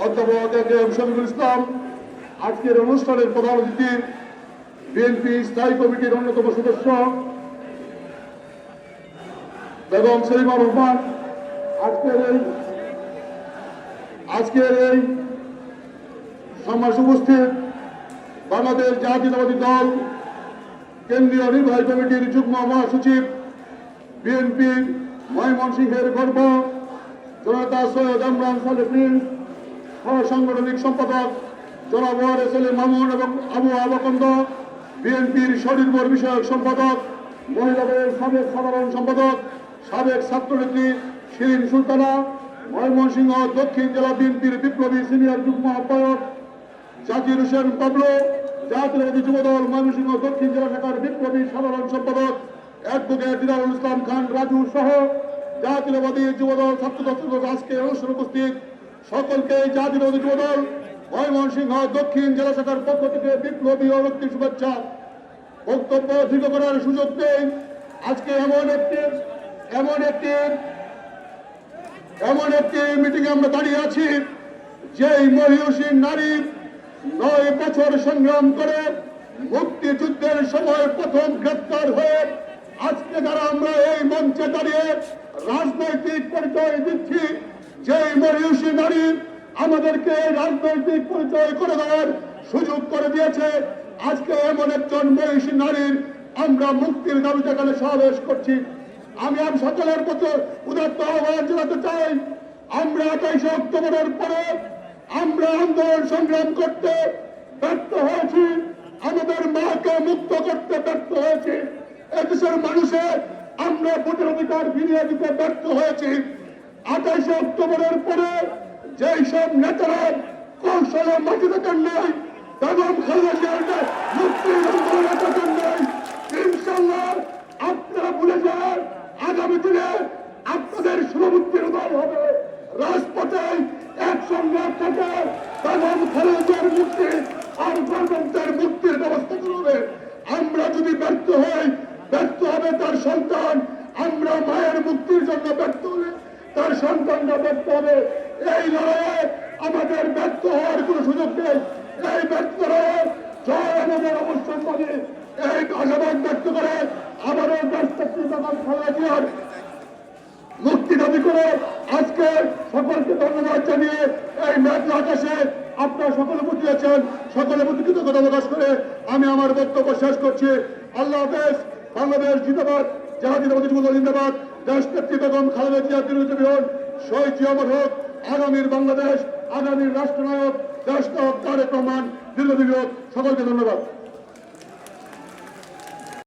অধ্যাপক এ.কে.এম. শফিকুল ইসলাম, আজকের অনুষ্ঠানের প্রধান অতিথি, বিএনপি স্থায়ী কমিটির অন্যতম সদস্য বেগম সেলিমা রহমান, আজকের এই সমাবেশে উপস্থিত বাংলাদেশ জাতীয়তাবাদী দল কেন্দ্রীয় নির্বাহী কমিটির যুগ্ম মহাসচিব, বিএনপি ময়মনসিংহের গর্ব জনতা সৈয়দ ইমরান সালেহ প্রিন্স, সাংগঠনিক সম্পাদক জনাব ওয়ারেস আলী মামুন এবং আবু আবকন্দ, বিএনপির স্বনির্ভর বিষয়ক সম্পাদক, মহিলাদের সাবেক সাধারণ সম্পাদক, সাবেক ছাত্রনেত্রী শিরিন সুলতানা, ময়মনসিংহ দক্ষিণ জেলা বিএনপির বিপ্লবী সিনিয়র যুগ্ম আহ্বায়ক জাকির হোসেন বাবলু, জাতীয়তাবাদী যুবদল ময়মনসিংহ দক্ষিণ জেলা শাখার বিপ্লবী সাধারণ সম্পাদক অ্যাডভোকেট দিদারুল ইসলাম খান রাজু সহ জাতীয়তাবাদী যুবদল ছাত্রদল আজকে অনুষ্ঠানে উপস্থিত সকলকে জাতীয়তাবাদী যুবদল ময়মনসিংহ দক্ষিণ জেলা শাখার পক্ষ থেকে বিপ্লবী ও রক্তিম শুভেচ্ছা। বক্তব্য দীর্ঘ করার সুযোগ নেই। আজকে এমন একটি মিটিং আমরা দাঁড়িয়ে আছি, যেই মহিষী নারী 9 বছর সংগ্রাম করে মুক্তিযুদ্ধের সময় প্রথম গ্রেপ্তার হয়ে আজকে যারা আমরা এই মঞ্চে দাঁড়িয়ে রাজনৈতিক পরিচয় দিচ্ছি, যেই মহিষী নারী আমাদেরকে রাজনৈতিক পরিচয় করে দেওয়ার সুযোগ করে দিয়েছে, আজকে এমন একজন মহিষী নারীর আমরা মুক্তির দাবিতে এখানে সমাবেশ করছি। আমি সকলের প্রতি উদাত্ত আহ্বান জানাতে চাই, আমরা 28 অক্টোবরের পরে আমরা আন্দোলন সংগ্রাম করতে ব্যর্থ হয়েছি, আমাদের মাকে মুক্ত করতে ব্যর্থ হয়েছি, এদেশের মানুষের আমরা ভোটের অধিকার ফিরিয়ে দিতে ব্যর্থ হয়েছি। 28 অক্টোবরের পরে যেই সব নেতারা কৌশলে মাটি দেখান নাই, বেগম খালেদা জিয়ার মুক্তির আন্দোলনে দেখান নাই, ইনশাল্লাহ আপনারা ভুলে যান, আগামী দিনে আপনাদের শুভবুদ্ধির উদয় হবে। রাজপথে একসঙ্গে থেকে বেগম খালেদা জিয়ার মুক্তি আর গণতন্ত্রের মুক্তির ব্যবস্থা করবে। আমরা যদি ব্যর্থ হই, ব্যর্থ হবে তার সন্তান। আমরা মায়ের মুক্তির জন্য ব্যর্থ হলে তার সন্তানরা ব্যর্থ হবে। এই লড়াইয়ে আমাদের ব্যর্থ হওয়ার কোনো সুযোগ নেই। এই ব্যর্থ লড়াইয়ে জয় আমাদের অবশ্যই পাবে। এই আশাবাদ ব্যক্ত করে আবারও রাষ্ট্রপতি বেগম খালেদা জিয়ার মুক্তি দাবি করে আজকে সকলকে ধন্যবাদ জানিয়ে এই মেঘলা আকাশে আপনারা সকলে বুঝিয়েছেন, সকলে প্রতি কৃতজ্ঞতা প্রকাশ করে আমি আমার বক্তব্য শেষ করছি। আল্লাহ হাফেজ। বাংলাদেশ জিন্দাবাদ, জাতীয়তাবাদী যুবদল জিন্দাবাদ, দেশনেত্রী বেগম খালেদা জিয়া দীর্ঘজীবী হন, শহীদ জিয়া অমর হোক, আগামীর বাংলাদেশ, আগামীর রাষ্ট্রনায়ক দেশনায়ক তারেক রহমান দীর্ঘজীবী হোক। সকলকে ধন্যবাদ।